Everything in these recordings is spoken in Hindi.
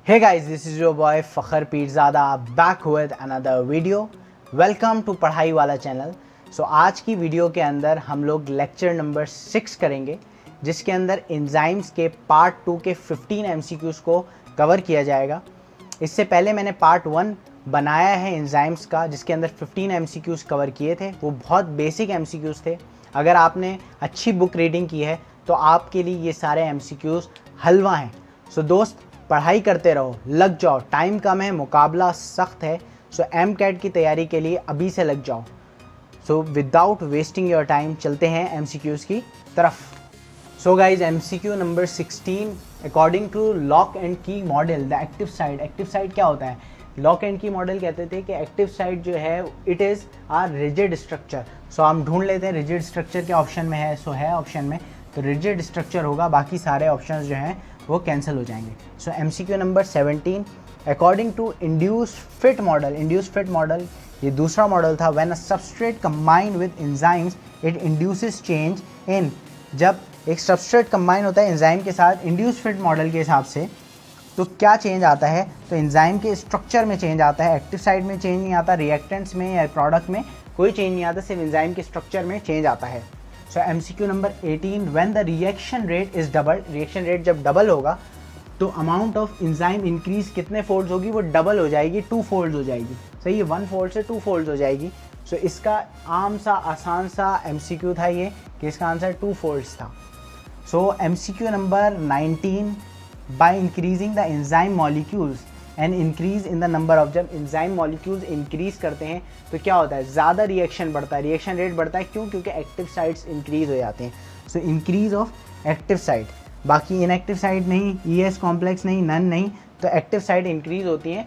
Hey guys, this is your boy Fakhar Pirzada back with another video. Welcome to पढ़ाई वाला चैनल. So आज की वीडियो के अंदर हम लोग लेक्चर नंबर 6 करेंगे, जिसके अंदर एंजाइम्स के पार्ट 2 के 15 MCQs को कवर किया जाएगा. इससे पहले मैंने पार्ट 1 बनाया है एंजाइम्स का, जिसके अंदर 15 MCQs कवर किए थे. वो बहुत बेसिक MCQs थे. अगर आपने अच्छी बुक रीडिंग की है तो आपके लिए ये सारे MCQs हलवा हैं. सो दोस्त, पढ़ाई करते रहो, लग जाओ, टाइम कम है, मुकाबला सख्त है. सो MCAT की तैयारी के लिए अभी से लग जाओ. So without wasting your time चलते हैं MCQs की तरफ. So guys, MCQ number 16, according to lock and key model the active site. Active site क्या होता है? लॉक एंड की मॉडल कहते थे कि एक्टिव साइट जो है it is a rigid structure. So हम ढूंढ लेते हैं रिजिड स्ट्रक्चर के ऑप्शन में है. सो है ऑप्शन में तो रिजिड स्ट्रक्चर होगा, बाकी सारे ऑप्शंस जो हैं वो कैंसिल हो जाएंगे. So MCQ number 17, according to induce fit model. Induce fit model ये दूसरा मॉडल था. When a substrate combine with enzymes it induces change in. जब एक सबस्ट्रेट कंबाइन होता है एंजाइम के साथ इंड्यूस फिट मॉडल के हिसाब से, तो क्या चेंज आता है? तो एंजाइम के स्ट्रक्चर में चेंज आता है. एक्टिव साइट में चेंज नहीं आता, रिएक्टेंट्स में या प्रोडक्ट में कोई चेंज नहीं आता, सिर्फ एंजाइम के स्ट्रक्चर में चेंज आता है. सो MCQ number 18, when the reaction rate is double. Reaction rate जब डबल होगा तो अमाउंट ऑफ एंजाइम इंक्रीज कितने फोल्ड्स होगी? वो डबल हो जाएगी, 2 फोल्ड्स हो जाएगी. सही है, 1 फोल्ड से 2 फोल्ड्स हो जाएगी. सो इसका आम सा आसान सा MCQ था ये, कि इसका आंसर 2 फोल्ड्स था. सो MCQ number 19, by increasing the enzyme molecules and increase in the number of. जब एंजाइम मॉलिक्यूल्स इंक्रीज करते हैं तो क्या होता है? ज़्यादा रिएक्शन बढ़ता है, रिएक्शन रेट बढ़ता है. क्यों? क्योंकि एक्टिव साइट्स इंक्रीज हो जाते हैं. So increase of active site. बाकी इनएक्टिव साइट नहीं, ES कॉम्प्लेक्स नहीं, नन नहीं, तो एक्टिव साइट इंक्रीज होती हैं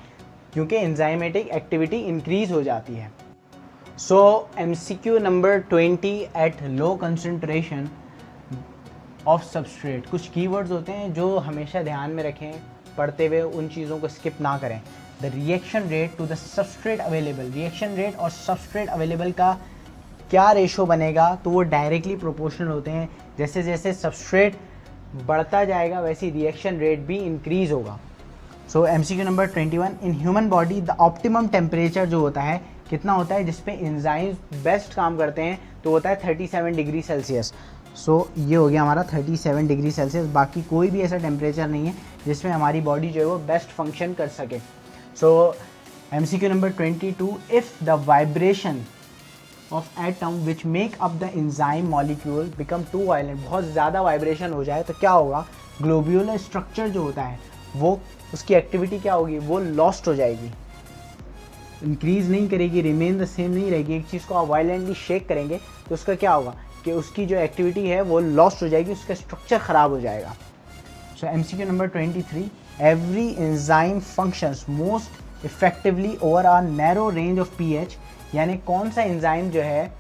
क्योंकि एंजाइमेटिक एक्टिविटी इंक्रीज हो जाती है. सो MCQ number 20, at low concentration of substrate. कुछ कीवर्ड्स होते हैं जो हमेशा ध्यान में रखें पढ़ते हुए, उन चीज़ों को स्किप ना करें. The reaction rate to the substrate available. Reaction rate और सबस्ट्रेट अवेलेबल का क्या रेशो बनेगा? तो वो डायरेक्टली प्रोपोर्शनल होते हैं. जैसे जैसे सबस्ट्रेट बढ़ता जाएगा वैसे रिएक्शन रेट भी इंक्रीज होगा. सो MCQ number 21, in human body the optimum temperature जो होता है कितना होता है जिसपे एंजाइम्स बेस्ट काम करते हैं? तो होता है 37 डिग्री सेल्सियस. सो ये हो गया हमारा 37 डिग्री सेल्सियस. बाकी कोई भी ऐसा टेम्परेचर नहीं है जिसमें हमारी बॉडी जो है वो बेस्ट फंक्शन कर सके. So MCQ number 22, if the vibration of atom which make up the enzyme molecule become too violent. बहुत ज़्यादा वाइब्रेशन हो जाए तो क्या होगा? ग्लोब्यूलर स्ट्रक्चर जो होता है वो, उसकी एक्टिविटी क्या होगी? वो लॉस्ट हो जाएगी, इंक्रीज़ नहीं करेगी, रिमेन द सेम नहीं रहेगी. एक चीज़ को आप वायलेंटली शेक करेंगे तो उसका क्या होगा कि उसकी जो एक्टिविटी है वो लॉस्ट हो जाएगी, उसका स्ट्रक्चर ख़राब हो जाएगा. सो MCQ number 23, every enzyme functions most effectively over a narrow range of pH. यानी कौन सा एंजाइम जो है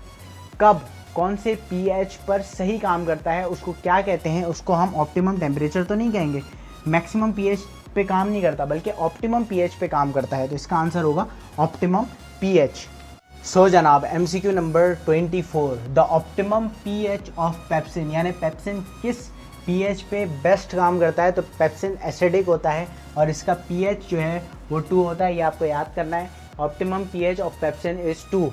कब कौन से pH पर सही काम करता है उसको क्या कहते हैं? उसको हम ऑप्टिमम टेम्परेचर तो नहीं कहेंगे, मैक्सिमम pH पे काम नहीं करता बल्कि ऑप्टिमम pH पे काम करता है. तो इसका आंसर होगा ऑप्टिमम pH. सो जनाब, MCQ number 24, the optimum pH of pepsin. यानी पेप्सिन किस pH पे बेस्ट काम करता है? तो पेप्सिन एसिडिक होता है और इसका pH जो है वो 2 होता है. ये आपको याद करना है. Optimum pH of pepsin is 2.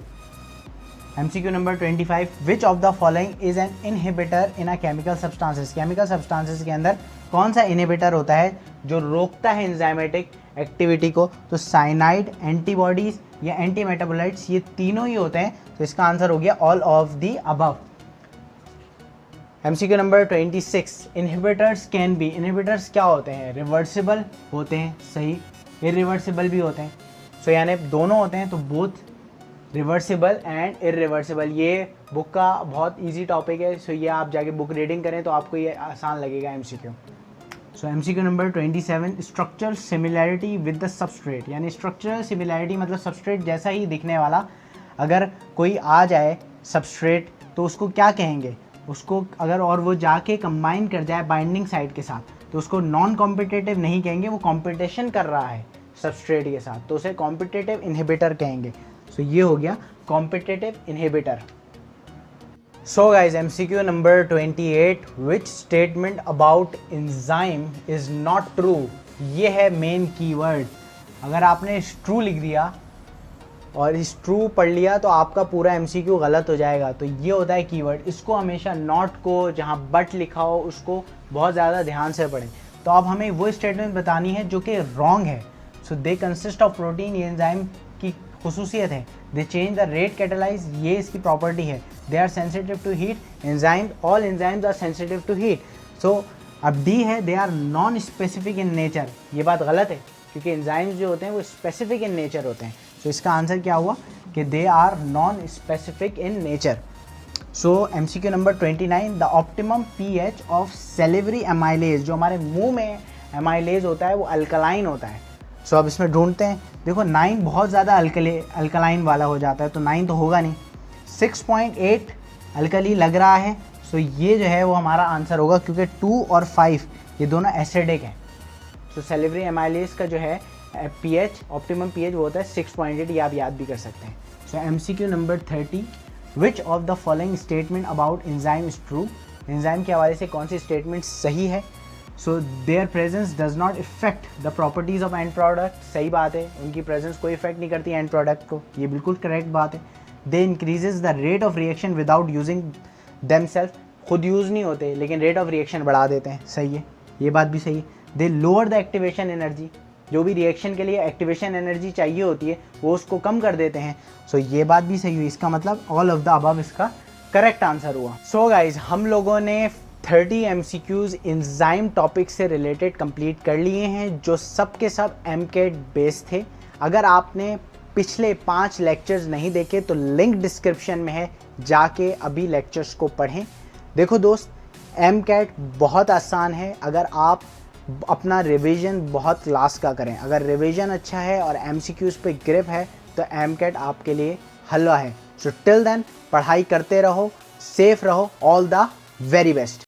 MCQ number 25, which of the following is an inhibitor in a chemical substances. Chemical substances के अंदर कौन सा इनहिबिटर होता है जो रोकता है एंजाइमेटिक एक्टिविटी को? तो साइनाइड, एंटीबॉडीज़ या एंटी मेटाबोलाइट्स, ये तीनों ही होते हैं. तो इसका आंसर हो गया all of the above. MCQ number 26, inhibitors can be. Inhibitors क्या होते हैं? रिवर्सिबल होते हैं, सही, इरिवर्सिबल भी होते हैं. सो यानी दोनों होते हैं, तो बोथ रिवर्सिबल एंड इरिवर्सिबल. ये बुक का बहुत इजी टॉपिक है. सो ये आप जाके बुक रीडिंग करें तो आपको ये आसान लगेगा MCQ. So MCQ number 27, structural similarity with the substrate. यानी स्ट्रक्चरल सिमिलैरिटी मतलब सबस्ट्रेट जैसा ही दिखने वाला अगर कोई आ जाए सबस्ट्रेट तो उसको क्या कहेंगे? उसको अगर और वो जाके कंबाइन कर जाए बाइंडिंग साइट के साथ तो उसको नॉन कॉम्पिटिटिव नहीं कहेंगे, वो कॉम्पिटिशन कर रहा है सबस्ट्रेट के साथ, तो उसे कॉम्पिटिटिव इनहिबिटर कहेंगे. सो ये हो गया competitive inhibitor. So guys, MCQ number 28, which statement about enzyme is not true ये है मेन कीवर्ड। अगर आपने ट्रू लिख दिया और इस ट्रू पढ़ लिया तो आपका पूरा एमसीक्यू गलत हो जाएगा। तो ये होता है कीवर्ड। इसको हमेशा नॉट को जहाँ बट लिखा हो उसको बहुत ज़्यादा ध्यान से पढ़ें। तो अब हमें वो स्टेटमेंट बतानी है जो कि रॉन्ग है। So they consist of protein, ये एंजाइम की खुसूसियत है। They change the rate catalyse, ये इसकी प्रॉपर्टी है। They are sensitive to heat, enzyme all enzymes are sensitive to heat. So अब डी है they are non specific in nature. ये बात गलत है क्योंकि एंजाइम्स जो होते हैं वो स्पेसिफिक इन नेचर होते हैं। सो इसका आंसर क्या हुआ कि they are non specific in nature. So MCQ number 29, the optimum pH of salivary amylase, जो हमारे मुंह में एमाइलेज होता है वो अल्कलाइन होता है। सो अब इसमें ढूंढते हैं। देखो 9 बहुत ज़्यादा अल्कलाइन वाला हो जाता है तो 9 तो होगा नहीं। 6.8 अल्कली लग रहा है। सो ये जो है वो हमारा आंसर होगा क्योंकि 2 और 5 ये दोनों एसिडिक हैं। सो सेलिवरी एमाइलेज का जो है pH, ऑप्टिमम pH वो होता है 6.8, ये आप याद भी कर सकते हैं। सो MCQ number 30, which of the following statement about enzyme is true. Enzyme के हवाले से कौन सी स्टेटमेंट सही है। So there presence does not effect the properties of and product, सही बात है, उनकी प्रेजेंस कोई इफेक्ट नहीं करती एंड प्रोडक्ट को, ये बिल्कुल करेक्ट बात है। They increases the rate of reaction without using themselves, खुद यूज़ नहीं होते लेकिन रेट ऑफ रिएक्शन बढ़ा देते हैं, सही है, ये बात भी सही है। दे लोअर द एक्टिवेशन एनर्जी, जो भी रिएक्शन के लिए एक्टिवेशन एनर्जी चाहिए होती है वो उसको कम कर देते हैं। सो ये बात भी सही हुई। इसका मतलब ऑल ऑफ द अबव इसका करेक्ट आंसर हुआ। सो गाइज हम लोगों ने 30 MCQs एंजाइम टॉपिक से रिलेटेड कंप्लीट कर लिए हैं जो सब के सब MCAT बेस्ड थे। अगर आपने पिछले 5 लेक्चर्स नहीं देखे तो लिंक डिस्क्रिप्शन में है, जाके अभी लेक्चर्स को पढ़ें। देखो दोस्त, MCAT बहुत आसान है अगर आप अपना रिवीजन बहुत क्लास का करें। अगर रिवीजन अच्छा है और MCQs पे ग्रिप है तो MCAT आपके लिए हलवा है। सो टिल देन पढ़ाई करते रहो, सेफ रहो, ऑल द वेरी बेस्ट।